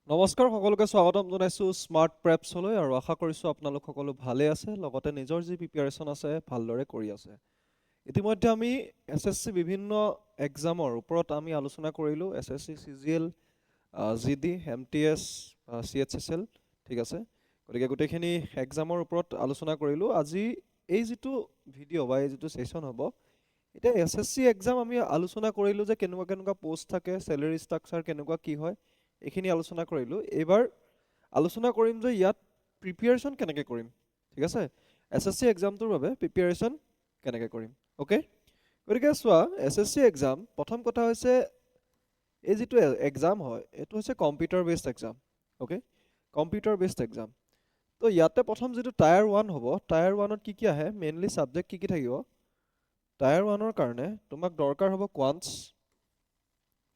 নমস্কাৰ সকলোকে স্বাগতম জনাইছোঁ স্মাৰ্ট প্ৰেপছলৈ আৰু আশা কৰিছোঁ আপোনালোক সকলো ভালে আছে লগতে নিজৰ যি প্ৰিপাৰেশ্যন আছে ভালদৰে কৰি আছে। ইতিমধ্যে আমি এছএছচি বিভিন্ন এক্সামৰ ওপৰত আমি আলোচনা কৰিলোঁ। SSC CGL, GD, MTS, CHSL, ঠিক আছে। গতিকে গোটেইখিনি এক্সামৰ ওপৰত আলোচনা কৰিলোঁ। আজি এই যিটো ভিডিঅ' বা এই যিটো ছেশ্যন হ'ব, এতিয়া এছএছচি এক্সাম আমি আলোচনা কৰিলোঁ যে কেনেকুৱা কেনেকুৱা পোষ্ট থাকে, চেলেৰি ষ্ট্ৰাকচাৰ কেনেকুৱা কি হয়, এইখিনি আলোচনা কৰিলোঁ। এইবাৰ আলোচনা কৰিম যে ইয়াত প্ৰিপিয়েৰেশ্যন কেনেকৈ কৰিম, ঠিক আছে। এছএছচি এক্সামটোৰ বাবে প্ৰিপিয়েৰেশ্যন কেনেকৈ কৰিম, অ'কে। গতিকে চোৱা, এছএছচি এক্সাম প্ৰথম কথা হৈছে এই যিটো এক্সাম হয় এইটো হৈছে computer based exam, okay. Computer based exam. তো ইয়াতে প্ৰথম যিটো টায়াৰ 1 হ'ব, টায়াৰ 1ত কি কি আহে, মেইনলি ছাবজেক্ট কি কি থাকিব। টায়াৰ 1ৰ কাৰণে তোমাক দৰকাৰ হ'ব কোৱান্টছ,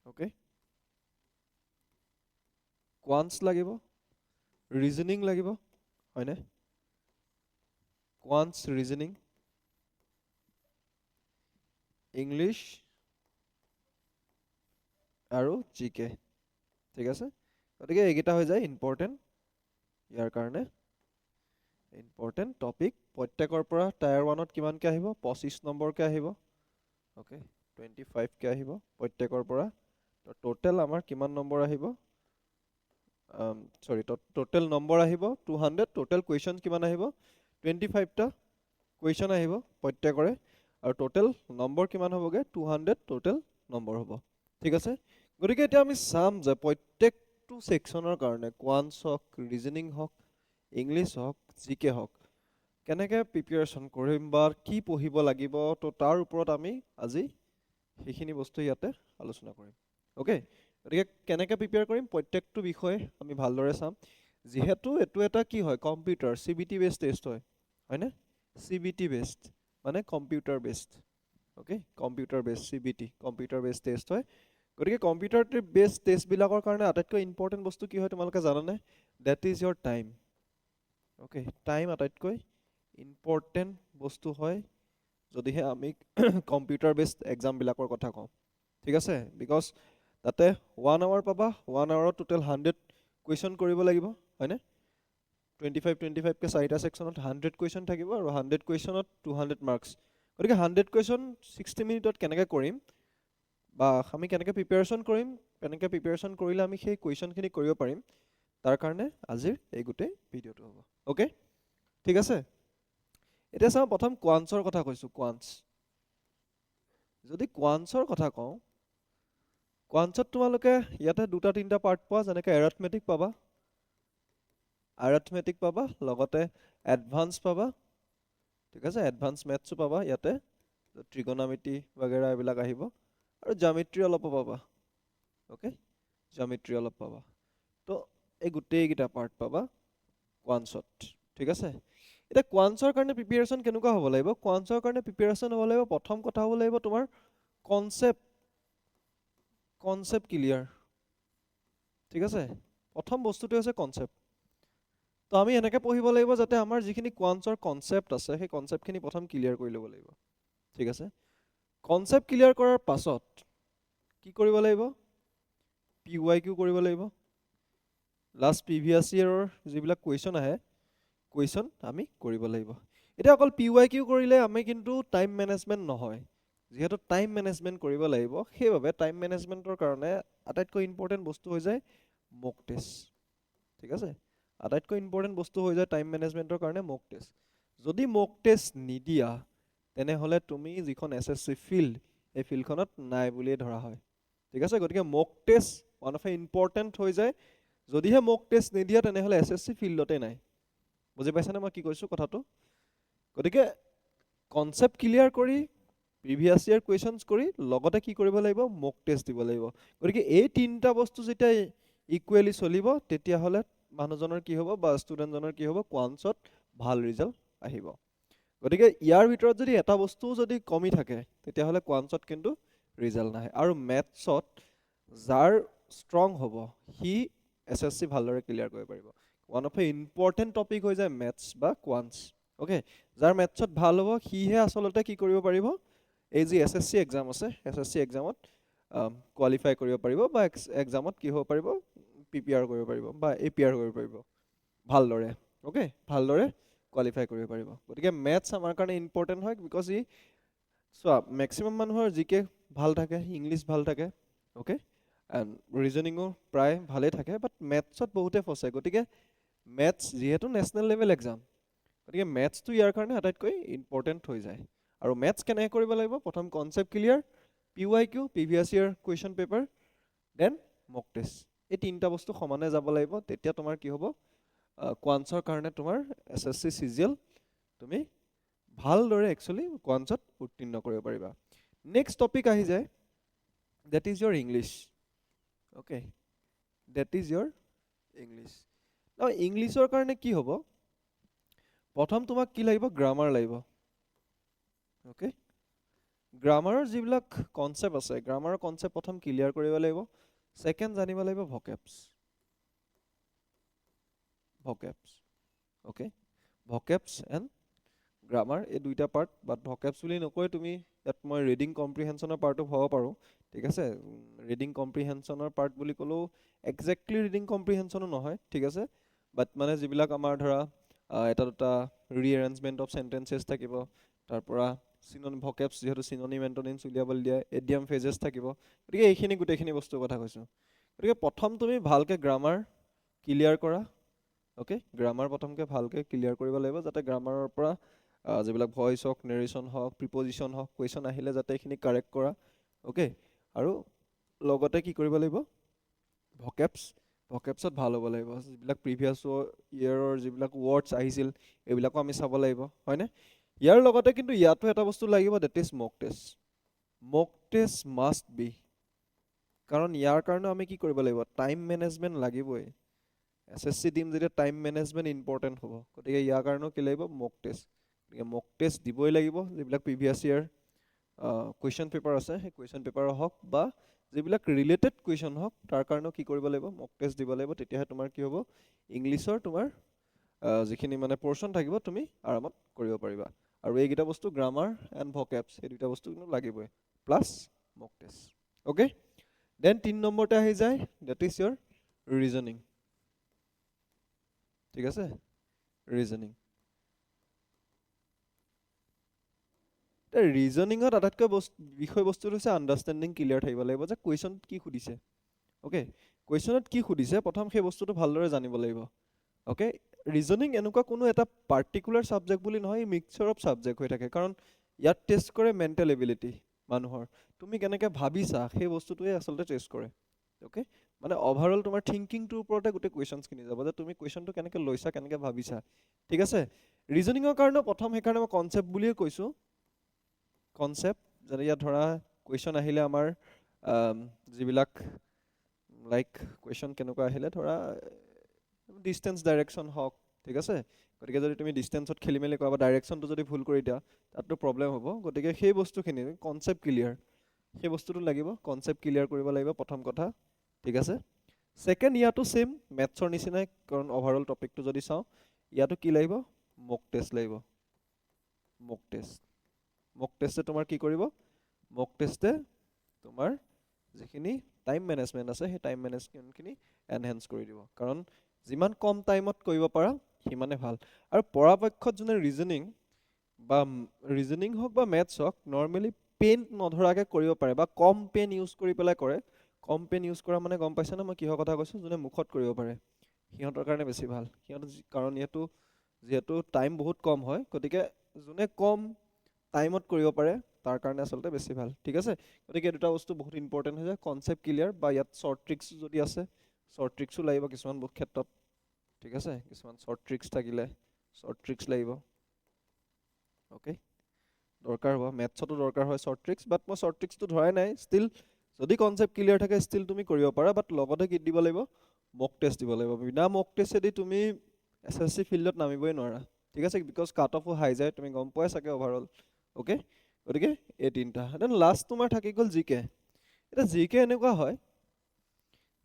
অ'কে। কোৱান্টছ লাগিব, ৰিজনিং লাগিব, হয়নে। কোৱান্টছ, ৰিজনিং, ইংলিছ আৰু GK, ঠিক আছে। গতিকে এইকেইটা হৈ যায় ইম্পৰ্টেণ্ট, ইয়াৰ কাৰণে ইম্পৰ্টেণ্ট টপিক। প্ৰত্যেকৰ পৰা টায়াৰ 1ত কিমানকৈ আহিব, 25 নম্বৰকৈ আহিব, অ'কে। 25কৈ আহিব প্ৰত্যেকৰ পৰা। টোটেল আমাৰ কিমান নম্বৰ আহিব, টোটেল নম্বৰ আহিব 200। টোটেল কুৱেশ্যন কিমান আহিব, 25টা কুৱেশ্যন আহিব প্ৰত্যেকৰে, আৰু টোটেল নম্বৰ কিমান হ'বগৈ, 200 টোটেল নম্বৰ হ'ব, ঠিক আছে। গতিকে এতিয়া আমি চাম যে প্ৰত্যেকটো ছেকশ্যনৰ কাৰণে কোৱান্টছ হওক, ৰিজনিং হওক, ইংলিছ হওক, GK হওক, কেনেকৈ প্ৰিপিয়েৰেশ্যন কৰিম বা কি পঢ়িব লাগিব, তো তাৰ ওপৰত আমি আজি সেইখিনি বস্তু ইয়াতে আলোচনা কৰিম, অ'কে। গতিকে কেনেকৈ প্ৰিপেয়াৰ কৰিম প্ৰত্যেকটো বিষয়ে আমি ভালদৰে চাম। যিহেতু এইটো এটা কি হয়, কম্পিউটাৰ CBT বেছড টেষ্ট হয়, হয়নে। CBT বেছড মানে computer based, okay. Computer based CBT, computer based test হয়। গতিকে কম্পিউটাৰ বেছড টেষ্টবিলাকৰ কাৰণে আটাইতকৈ ইম্পৰ্টেণ্ট বস্তু কি হয় তোমালোকে জানানে, that is your time, okay. Time আটাইতকৈ ইম্পৰ্টেণ্ট বস্তু হয় যদিহে আমি কম্পিউটাৰ বেছড এক্সামবিলাকৰ কথা কওঁ, ঠিক আছে। বিকজ তাতে 1 আৱাৰ পাবা, 1 আৱাৰত টোটেল 100 কুৱেশ্যন কৰিব লাগিব, হয়নে। 25কৈ 4টা ছেকশ্যনত 100 কুৱেশ্যন থাকিব আৰু 100 কুৱেশ্যনত 200 মাৰ্কছ। গতিকে 100 কুৱেশ্যন 60 মিনিটত কেনেকৈ কৰিম বা আমি কেনেকৈ প্ৰিপেৰেশ্যন কৰিম, কেনেকৈ প্ৰিপেৰেশ্যন কৰিলে আমি সেই কুৱেশ্যনখিনি কৰিব পাৰিম, তাৰ কাৰণে আজিৰ এই গোটেই ভিডিঅ'টো হ'ব, অ'কে, ঠিক আছে। এতিয়া চাওঁ, প্ৰথম কোৱান্টছৰ কথা কৈছোঁ। কোৱান্টছ, যদি কোৱান্টছৰ কথা কওঁ, কোৱান্টছত তোমালোকে ইয়াতে 2-3টা পাৰ্ট পোৱা, যেনেকৈ এৰথমেটিক পাবা, লগতে এডভান্স পাবা, ঠিক আছে। এডভান্স মেথছো পাবা ইয়াতে, ট্ৰিগনামিতি বাগেৰা এইবিলাক আহিব, আৰু জামেট্ৰি অলপ পাবা, অ'কে। জামেট্ৰি অলপ পাবা। তো এই গোটেইকেইটা পাৰ্ট পাবা কোৱান্টছত, ঠিক আছে। এতিয়া কোৱান্টছৰ কাৰণে প্ৰিপেৰেশ্যন কেনেকুৱা হ'ব লাগিব, কোৱান্টছৰ কাৰণে প্ৰিপেৰেশ্যন হ'ব লাগিব, প্ৰথম কথা হ'ব লাগিব তোমাৰ কনচেপ্ট ক্লিয়াৰ, ঠিক আছে। প্ৰথম বস্তুটো হৈছে কনচেপ্ট। তো আমি এনেকৈ পঢ়িব লাগিব যাতে আমাৰ যিখিনি কোৱান্টছৰ কনচেপ্ট আছে সেই কনচেপ্টখিনি প্ৰথম ক্লিয়াৰ কৰি ল'ব লাগিব, ঠিক আছে। কনচেপ্ট ক্লিয়াৰ কৰাৰ পাছত কি কৰিব লাগিব, PYQ কৰিব লাগিব। লাষ্ট প্ৰিভিয়াছ ইয়েৰৰ যিবিলাক কুৱেশ্যন আহে, কুৱেশ্যন আমি কৰিব লাগিব। এতিয়া অকল PYQ কৰিলে আমি কিন্তু টাইম মেনেজমেণ্ট নহয়, যিহেতু টাইম মেনেজমেণ্ট কৰিব লাগিব, সেইবাবে টাইম মেনেজমেণ্টৰ কাৰণে আটাইতকৈ ইম্পৰ্টেণ্ট বস্তু হৈ যায় মক টেষ্ট, ঠিক আছে। আটাইতকৈ ইম্পৰ্টেণ্ট বস্তু হৈ যায় টাইম মেনেজমেণ্টৰ কাৰণে মক টেষ্ট। যদি মক টেষ্ট নিদিয়া তেনেহ'লে তুমি যিখন SSC ফিল্ড, এই ফিল্ডখনত নাই বুলিয়ে ধৰা হয়, ঠিক আছে। গতিকে mock test one of a important হৈ যায়। যদিহে মক টেষ্ট নিদিয়া তেনেহ'লে SSC ফিল্ডতে নাই। বুজি পাইছানে মই কি কৈছোঁ কথাটো। গতিকে কনচেপ্ট ক্লিয়াৰ কৰি, প্ৰিভিয়াছ ইয়েৰ কুৱেশ্যনছ কৰি, লগতে কি কৰিব লাগিব, মক টেষ্ট দিব লাগিব। গতিকে এই 3টা বস্তু যেতিয়া ইকুৱেলি চলিব তেতিয়াহ'লে মানুহজনৰ কি হ'ব বা ষ্টুডেণ্টজনৰ কি হ'ব, কোৱান্টছত ভাল ৰিজাল্ট আহিব। গতিকে ইয়াৰ ভিতৰত যদি এটা বস্তুও যদি কমি থাকে তেতিয়াহ'লে কোৱান্টছত কিন্তু ৰিজাল্ট নাহে। আৰু মেথছত যাৰ ষ্ট্ৰং হ'ব সি SSC ভালদৰে ক্লিয়াৰ কৰিব পাৰিব। One of a important topic হৈ যায় মেথছ বা কোৱান্টছ, অ'কে। যাৰ মেথছত ভাল হ'ব সিহে আচলতে কি কৰিব পাৰিব, এই যি SSC এক্সাম আছে, SSC এক্সামত কোৱালিফাই কৰিব পাৰিব বা এক্সামত কি হ'ব পাৰিব, PPR কৰিব পাৰিব বা APR কৰিব পাৰিব ভালদৰে অ'কে ভালদৰে কোৱালিফাই কৰিব পাৰিব গতিকে মেথছ আমাৰ কাৰণে ইম্পৰ্টেণ্ট হয় বিকজ ই চোৱা মেক্সিমাম মানুহৰ জিকে ভাল থাকে ইংলিছ ভাল থাকে অ'কে এণ্ড ৰিজনিঙো প্ৰায় ভালেই থাকে বাট মেথছত বহুতে ফচে গতিকে মেথছ যিহেতু নেশ্যনেল লেভেল এক্সাম গতিকে মেথছটো ইয়াৰ কাৰণে আটাইতকৈ ইম্পৰ্টেণ্ট হৈ যায় আৰু মেথছ কেনেকৈ কৰিব লাগিব প্ৰথম concept clear PYQ previous year question paper then mock test এই তিনিটা বস্তু সমানে যাব লাগিব তেতিয়া তোমাৰ কি হ'ব কোৱান্সৰ কাৰণে তোমাৰ SSC CGL তুমি ভালদৰে একচুৱেলি কোৱান্সত উত্তীৰ্ণ কৰিব পাৰিবা নেক্সট টপিক আহি যায় that is your English okay that is your English now ইংলিছৰ কাৰণে কি হ'ব প্ৰথম তোমাক কি লাগিব গ্ৰামাৰ লাগিব okay গ্ৰামাৰৰ যিবিলাক কনসেপ্ট আছে গ্ৰামাৰৰ কনসেপ্ট প্ৰথম ক্লিয়াৰ কৰিব লাগিব সেকেন্ড জানিব লাগিব vocabs okay vocabs and grammar এই দুইটা পাৰ্ট বাট vocabs বুলি নকৈ তুমি ইয়াত মই ৰিডিং কম্প্ৰিহেনচনৰ পাৰ্টটো হ'ব পাৰো ঠিক আছে ৰিডিং কম্প্ৰিহেনচনৰ পাৰ্ট বুলি ক'লো এক্সেক্টলি ৰিডিং কম্প্ৰিহেনচনো নহয় ঠিক আছে বাট মানে যিবিলাক আমাৰ ধৰা এটা দুটা ৰিএৰেঞ্জমেন্ট অফ সেন্টেন্সেছ থাকিব তাৰ পৰা সিনোনিম vocabs যেহেতু সিনোনিম এন্টোনিমছ উলিয়াবলৈ দিয়া এডিয়াম ফ্ৰেজেছ থাকিব গতিকে এইখিনি গোটেইখিনি বস্তুৰ কথা কৈছো গতিকে প্ৰথম তুমি ভালকে গ্ৰামাৰ ক্লিয়াৰ কৰা ওকে গ্ৰামাৰ প্ৰথমকে ভালকে ক্লিয়াৰ কৰিব লাগিব যাতে গ্ৰামাৰৰ পৰা যিবিলাক ভয়েস হক নেৰেশন হক প্ৰিপজিশন হক কোৱেশ্চন আহিলে যাতে এইখিনি কাৰেক্ট কৰা ওকে আৰু লগতে কি কৰিব লাগিব vocabsত ভাল হ'ব লাগিব যিবিলাক প্ৰিভিয়াছ ইয়াৰৰ যিবিলাক ওয়াৰ্ডছ আহিছিল এইবিলাকো আমি চাব লাগিব হয়নে ইয়াৰ লগতে কিন্তু ইয়াতো এটা বস্তু লাগিব that is mock test must B কাৰণ ইয়াৰ কাৰণে আমি কি কৰিব লাগিব টাইম মেনেজমেন্ট লাগিবই SSC দিম যেতিয়া টাইম মেনেজমেন্ট ইম্পৰ্টেন্ট হ'ব গতিকে ইয়াৰ কাৰণেও কি লাগিব মক টেষ্ট দিবই লাগিব যিবিলাক প্ৰিভিয়াছ ইয়াৰ কুৱেশ্যন পেপাৰ আছে সেই কুৱেশ্যন পেপাৰ হওক বা যিবিলাক ৰিলেটেড কুৱেশ্যন হওক তাৰ কাৰণেও কি কৰিব লাগিব মক টেষ্ট দিব লাগিব তেতিয়াহে তোমাৰ কি হ'ব ইংলিছৰ তোমাৰ যিখিনি মানে পৰ্চন থাকিব তুমি আৰামত কৰিব পাৰিবা আৰু এইকেইটা বস্তু গ্ৰামাৰ এণ্ড vocabs এই দুইটা বস্তু কিন্তু লাগিবই প্লাছ মক টেষ্ট ওকে দেন 3 নম্বৰতে আহি যায় দ্যাট ইজ ইয়োৰ ৰিজনিং ঠিক আছে ৰিজনিং ৰিজনিঙত আটাইতকৈ বিষয়বস্তুটো হৈছে আণ্ডাৰষ্টেণ্ডিং ক্লিয়াৰ থাকিব লাগিব যে কুৱেশ্যনত কি সুধিছে ওকে কুৱেশ্যনত কি সুধিছে প্ৰথম সেই বস্তুটো ভালদৰে জানিব লাগিব ওকে ৰিজনিং এনেকুৱা কোনো এটা পাৰ্টিকুলাৰ সাবজেক্ট বুলি নহয় মিক্সচাৰ অফ সাবজেক্ট হৈ থাকে কাৰণ ইয়াত টেষ্ট কৰে মেণ্টেল এবিলিটি মানুহৰ তুমি কেনেকৈ ভাবিছা সেই বস্তুটোৱে আচলতে টেষ্ট কৰে ওকে মানে ওভাৰঅল তোমাৰ থিংকিংটোৰ ওপৰতে গোটেই কুৱেশ্যনছখিনি যাব যে তুমি কুৱেশ্যনটো কেনেকৈ লৈছা কেনেকৈ ভাবিছা ঠিক আছে ৰিজনিঙৰ কাৰণে প্ৰথম সেইকাৰণে মই কনচেপ্ট বুলিয়ে কৈছো কনসেপ্ট যেনে ইয়াত ধৰা কুৱেশ্যন আহিলে আমাৰ যিবিলাক লাইক কুৱেশ্যন কেনেকুৱা আহিলে ধৰা ডিষ্টেন্স ডাইৰেকশ্যন হওক ঠিক আছে গতিকে যদি তুমি ডিষ্টেন্সত খেলি মেলি কৰা বা ডাইৰেকশ্যনটো যদি ভুল কৰি দিয়া তাততো প্ৰব্লেম হ'ব গতিকে সেই বস্তুখিনি কনসেপ্ট ক্লিয়াৰ সেই বস্তুটো লাগিব কনসেপ্ট ক্লিয়াৰ কৰিব লাগিব প্ৰথম কথা ঠিক আছে সেকেন্ড ইয়াতো সেম মেথছৰ নিচিনাই কাৰণ ওভাৰঅল টপিকটো যদি চাওঁ ইয়াতো কি লাগিব মক টেষ্ট লাগিব মক টেষ্টে তোমাৰ কি কৰিব মক টেষ্টে তোমাৰ যিখিনি টাইম মেনেজমেন্ট আছে সেই টাইম মেনেজমেন্টখিনি এনহেন্স কৰি দিব কাৰণ যিমান কম টাইমত কৰিব পাৰা সিমানে ভাল আৰু পৰাপক্ষত যোনে ৰিজনিং হওক বা মেথছ হওক নৰ্মেলি পেন নধৰাকে কৰিব পাৰে বা কম পেন ইউজ কৰি পেলাই কৰে কম পেন ইউজ কৰা মানে গম পাইছা না মই কিহৰ কথা কৈছো যোনে মুখত কৰিব পাৰে সিহঁতৰ কাৰণে বেছি ভাল সিহঁত কাৰণ যিহেতু টাইম বহুত কম হয় গতিকে যোনে কম টাইমত কৰিব পাৰে তাৰ কাৰণে আচলতে বেছি ভাল ঠিক আছে গতিকে দুটা বস্তু বহুত ইম্পৰ্টেন্ট হৈ যায় কনসেপ্ট ক্লিয়াৰ বা ইয়াত শৰ্ট ট্ৰিক্স যদি আছে শৰ্ট ট্ৰিক্সও লাগিব কিছুমান ক্ষেত্ৰত ঠিক আছে কিছুমান শৰ্ট ট্ৰিক্স থাকিলে শৰ্ট ট্ৰিক্স লাগিব ওকে দৰকাৰ হ'ব মেথছতো দৰকাৰ হয় শৰ্ট ট্ৰিক্স বাট মই শৰ্ট ট্ৰিক্সটো ধৰাই নাই ষ্টিল যদি কনসেপ্ট ক্লিয়াৰ থাকে ষ্টিল তুমি কৰিব পাৰা বাট লগতে কি দিব লাগিব মক টেষ্ট দিব লাগিব বিনা মক টেষ্টেদি তুমি SSC ফিল্ডত নামিবই নোৱাৰা ঠিক আছে বিকজ কাট অফো হাই যায় তুমি গম পোৱাই চাগে ওভাৰঅল ওকে গতিকে এই তিনিটা দেন লাষ্ট তোমাৰ থাকি গ'ল জিকে এটা জিকে এনেকুৱা হয়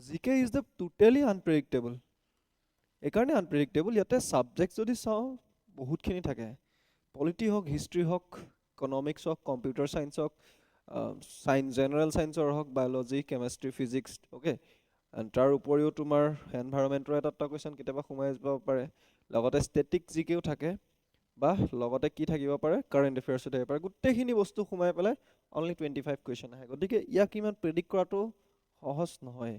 জিকে ইজ দ্য টোটেলি আনপ্ৰেডিক্টেবল এইকাৰণে আনপ্ৰেডিক্টেবল ইয়াতে সাবজেক্ট যদি চাওঁ বহুতখিনি থাকে পলিটি হওক হিষ্ট্ৰী হওক ইকনমিক্স হওক কম্পিউটাৰ চায়েন্স হওক জেনাৰেল চায়েন্সৰ হওক biology chemistry physics okay and তাৰ উপৰিও তোমাৰ এনভাইৰনমেণ্টৰ এটা কুৱেশ্যন কেতিয়াবা সোমাই যাব পাৰে, লগতে ষ্টেটিক জিকেও থাকে, বা লগতে কি থাকিব পাৰে কাৰেণ্ট এফেয়াৰ্ছো থাকিব পাৰে। গোটেইখিনি বস্তু সোমাই পেলাই অনলি 25 কুৱেশ্যন আহে, গতিকে ইয়াক ইমান প্ৰেডিক্ট কৰাটো সহজ নহয়।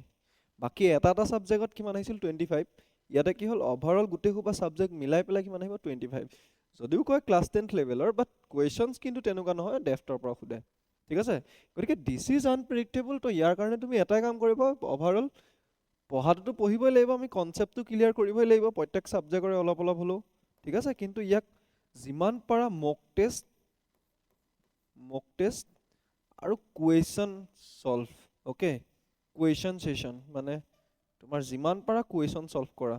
বাকী এটা এটা ছাবজেক্টত কিমান আহিছিল 25, ইয়াতে কি হ'ল অভাৰঅল গোটেই সোপা ছাবজেক্ট মিলাই পেলাই কিমান আহিব 25। যদিও কয় ক্লাছ 10 লেভেলৰ, বাট কুৱেশ্যনছ কিন্তু তেনেকুৱা নহয়, ডেফটৰ পৰা সোধে, ঠিক আছে। গতিকে দিছ ইজ আনপ্ৰেডিক্টেবল। তো ইয়াৰ কাৰণে তুমি এটাই কাম কৰিব, অভাৰঅল পঢ়াটোতো পঢ়িবই লাগিব, আমি কনচেপ্টটো ক্লিয়াৰ কৰিবই লাগিব প্ৰত্যেক ছাবজেক্টৰে অলপ অলপ হ'লেও, ঠিক আছে। কিন্তু ইয়াক যিমান পাৰা মক টেষ্ট আৰু question solve, okay, question session মানে তোমাৰ যিমান পাৰা কুৱেশ্যন ছলভ কৰা,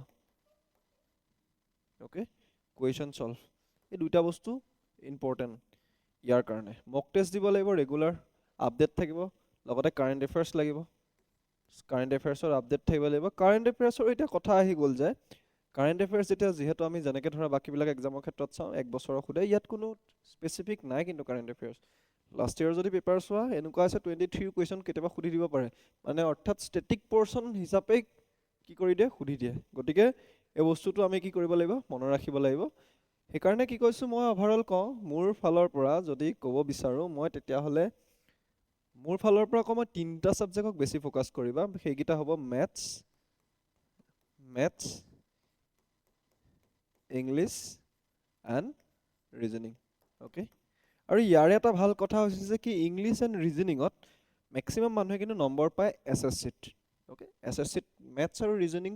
অ'কে, কুৱেশ্যন ছলভ, এই দুটা বস্তু ইম্পৰ্টেণ্ট ইয়াৰ কাৰণে। মক টেষ্ট দিব লাগিব, ৰেগুলাৰ আপডেট থাকিব, লগতে কাৰেণ্ট এফেয়াৰ্ছ লাগিব, কাৰেণ্ট এফেয়াৰ্ছৰ আপডেট থাকিব লাগিব। কাৰেণ্ট এফেয়াৰ্ছৰ এতিয়া কথা আহি গ'ল যে কাৰেণ্ট এফেয়াৰ্ছ এতিয়া যিহেতু আমি যেনেকৈ ধৰা বাকীবিলাক এক্সামৰ ক্ষেত্ৰত চাওঁ 1 বছৰৰ সোধে, ইয়াত কোনো স্পেচিফিক নাই কিন্তু কাৰেণ্ট এফেয়াৰ্ছ। লাষ্ট ইয়েৰ যদি পেপাৰ চোৱা এনেকুৱা আছে 23 কুৱেশ্যন কেতিয়াবা সুধি দিব পাৰে, মানে অৰ্থাৎ ষ্টেটিক পৰ্চন হিচাপে কি কৰি দিয়ে, সুধি দিয়ে। গতিকে এই বস্তুটো আমি কি কৰিব লাগিব, মনত ৰাখিব লাগিব। সেইকাৰণে কি কৈছোঁ, মই অভাৰঅল কওঁ মোৰ ফালৰ পৰা যদি ক'ব বিচাৰোঁ, মই তেতিয়াহ'লে মোৰ ফালৰ পৰা কওঁ মই 3টা ছাবজেক্টক বেছি ফ'কাছ কৰিবা, সেইকেইটা হ'ব maths, English and reasoning, okay. আৰু ইয়াৰে এটা ভাল কথা হৈছে যে কি ইংলিছ এণ্ড ৰিজনিঙত মেক্সিমাম মানুহে কিন্তু নম্বৰ পায় SSCত, অ'কে। SSCত মেথছ আৰু ৰিজনিং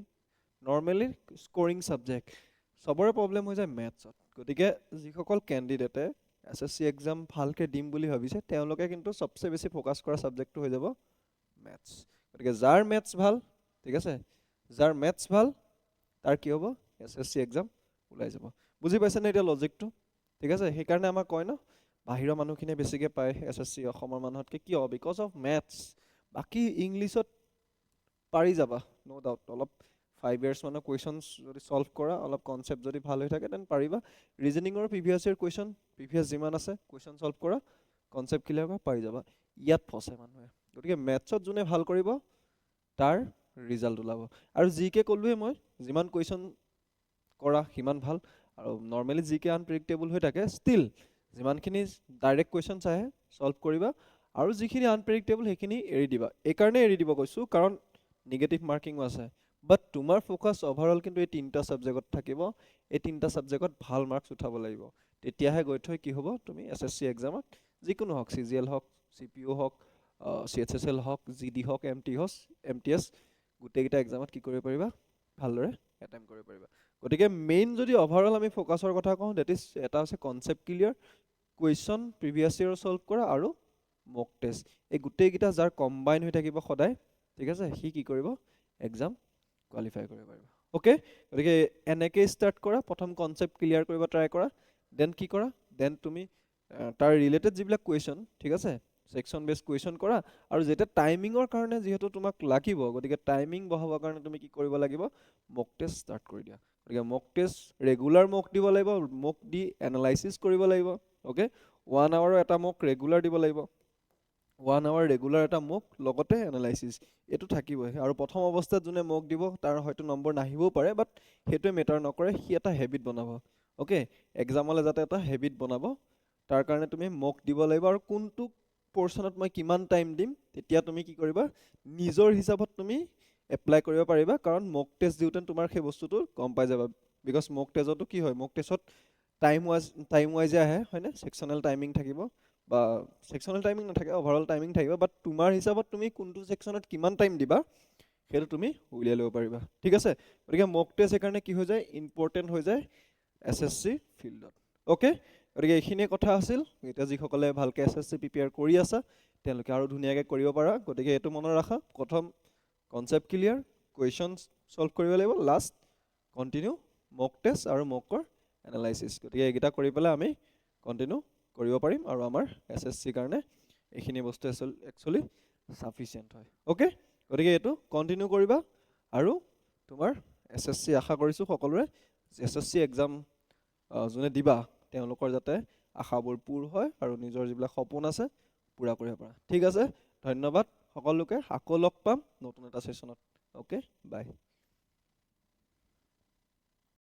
নৰ্মেলি স্ক'ৰিং ছাবজেক্ট, চবৰে প্ৰব্লেম হৈ যায় মেথছত। গতিকে যিসকল কেণ্ডিডেটে SSC এক্সাম ভালকৈ দিম বুলি ভাবিছে তেওঁলোকে কিন্তু চবচে বেছি ফ'কাছ কৰা ছাবজেক্টটো হৈ যাব মেথছ। গতিকে যাৰ মেথছ ভাল, ঠিক আছে, যাৰ মেথছ ভাল তাৰ কি হ'ব, SSC এক্সাম ওলাই যাব। বুজি পাইছেনে এতিয়া লজিকটো, ঠিক আছে। সেইকাৰণে আমাক কয় ন বাহিৰৰ মানুহখিনিয়ে বেছিকৈ পায় SSC অসমৰ মানুহতকৈ, কিয়, বিকজ অফ মেথছ। বাকী ইংলিছত পাৰি যাবা, ন' ডাউট, অলপ 5 years মানৰ কুৱেশ্যনছ যদি ছলভ কৰা, অলপ কনচেপ্ট যদি ভাল হৈ থাকে দেন পাৰিবা। ৰিজনিঙৰ প্ৰিভিয়াছ ইয়েৰ কুৱেশ্যন, প্ৰিভিয়াছ যিমান আছে কুৱেশ্যন ছলভ কৰা, কনচেপ্ট ক্লিয়াৰ কৰা, পাৰি যাবা। ইয়াত ফচে মানুহে। গতিকে মেথছত যোনে ভাল কৰিব তাৰ ৰিজাল্ট ওলাব। আৰু জিকে ক'লোৱে মই, যিমান কুৱেশ্যন কৰা সিমান ভাল। আৰু নৰ্মেলি জিকে আনপ্ৰেডিক্টেবল হৈ থাকে, ষ্টিল যিমানখিনি ডাইৰেক্ট কুৱেশ্যনছ আহে ছলভ কৰিবা, আৰু যিখিনি আনপ্ৰেডিক্টেবল সেইখিনি এৰি দিবা। এইকাৰণে এৰি দিব কৈছোঁ কাৰণ নিগেটিভ মাৰ্কিঙো আছে। বাট তোমাৰ ফ'কাছ অভাৰঅল কিন্তু এই 3টা ছাবজেক্টত থাকিব। এই 3টা ছাবজেক্টত ভাল মাৰ্কছ উঠাব লাগিব, তেতিয়াহে গৈ থৈ কি হ'ব, তুমি SSC এক্সামত যিকোনো হওক, CGL হওক, CPO হওক, CHSL হওক, GD হওক, MTS গোটেইকেইটা এক্সামত কি কৰিব পাৰিবা, ভালদৰে এটেম্প কৰিব পাৰিবা। গতিকে মেইন যদি অভাৰঅল আমি ফ'কাছৰ কথা কওঁ, ডেট ইজ এটা হৈছে concept clear, question previous year solve কৰা আৰু মক টেষ্ট। এই গোটেইকেইটা যাৰ কম্বাইন হৈ থাকিব সদায়, ঠিক আছে, সি কি কৰিব, এক্সাম কোৱালিফাই কৰিব পাৰিব, অ'কে। গতিকে এনেকৈ ষ্টাৰ্ট কৰা, প্ৰথম কনচেপ্ট ক্লিয়াৰ কৰিব ট্ৰাই কৰা, দেন কি কৰা, দেন তুমি তাৰ ৰিলেটেড যিবিলাক কুৱেশ্যন, ঠিক আছে, ছেকশ্যন বেছ কুৱেশ্যন কৰা। আৰু যেতিয়া টাইমিঙৰ কাৰণে যিহেতু তোমাক লাগিব, গতিকে টাইমিং বঢ়াবৰ কাৰণে তুমি কি কৰিব লাগিব, মক টেষ্ট ষ্টাৰ্ট কৰি দিয়া। গতিকে মক টেষ্ট ৰেগুলাৰ মক দিব লাগিব, মক দি এনালাইচিছ কৰিব লাগিব, অ'কে। 1 hour এটা মক ৰেগুলাৰ দিব লাগিব, 1 hour ৰেগুলাৰ এটা মক, লগতে এনালাইচিছ, এইটো থাকিবই। আৰু প্ৰথম অৱস্থাত যোনে মক দিব তাৰ হয়তো নম্বৰ নাহিবও পাৰে, বাট সেইটোৱে মেটাৰ নকৰে, সি এটা হেবিট বনাব, অ'কে। এক্সামলৈ যাতে এটা হেবিট বনাব, তাৰ কাৰণে তুমি মক দিব লাগিব। আৰু কোনটো পৰ্চনত মই কিমান টাইম দিম, তেতিয়া তুমি কি কৰিবা, নিজৰ হিচাপত তুমি এপ্লাই কৰিব পাৰিবা, কাৰণ মক টেষ্ট দিওঁতে তোমাৰ সেই বস্তুটো গম পাই যাবা। বিকজ মক টেষ্টতো কি হয়, মক টেষ্টত টাইম ৱাইজে আহে, হয়নে, ছেকশ্যনেল টাইমিং থাকিব, বা ছেকশ্যনেল টাইমিং নাথাকে, অভাৰঅল টাইমিং থাকিব, বাট তোমাৰ হিচাপত তুমি কোনটো ছেকশ্যনত কিমান টাইম দিবা সেইটো তুমি উলিয়াই ল'ব পাৰিবা, ঠিক আছে। গতিকে মক টেষ্ট সেইকাৰণে কি হৈ যায়, ইম্পৰ্টেণ্ট হৈ যায় SSC ফিল্ডত, অ'কে। গতিকে এইখিনিয়ে কথা আছিল। এতিয়া যিসকলে ভালকৈ SSC প্ৰিপেয়াৰ কৰি আছা তেওঁলোকে আৰু ধুনীয়াকৈ কৰিব পাৰা। গতিকে এইটো মনত ৰাখা, প্ৰথম কনচেপ্ট ক্লিয়াৰ, কুৱেশ্যন ছলভ কৰিব লাগিব, লাষ্ট কণ্টিনিউ মক টেষ্ট আৰু মকৰ এনালাইচিছ। গতিকে এইকেইটা কৰি পেলাই আমি কণ্টিনিউ কৰিব পাৰিম, আৰু আমাৰ SSCৰ কাৰণে এইখিনি বস্তু একচুৱেলি ছাফিচিয়েণ্ট হয়, অ'কে। গতিকে এইটো কণ্টিনিউ কৰিবা, আৰু তোমাৰ SSC আশা কৰিছোঁ সকলোৰে SSC এক্সাম যোনে দিবা তেওঁলোকৰ যাতে আশাবোৰ পূৰ হয়, আৰু নিজৰ যিবিলাক সপোন আছে পূৰা কৰিব পাৰা, ঠিক আছে। ধন্যবাদ সকলোকে, আকৌ লগ পাম নতুন এটা ছেশ্যনত। অ'কে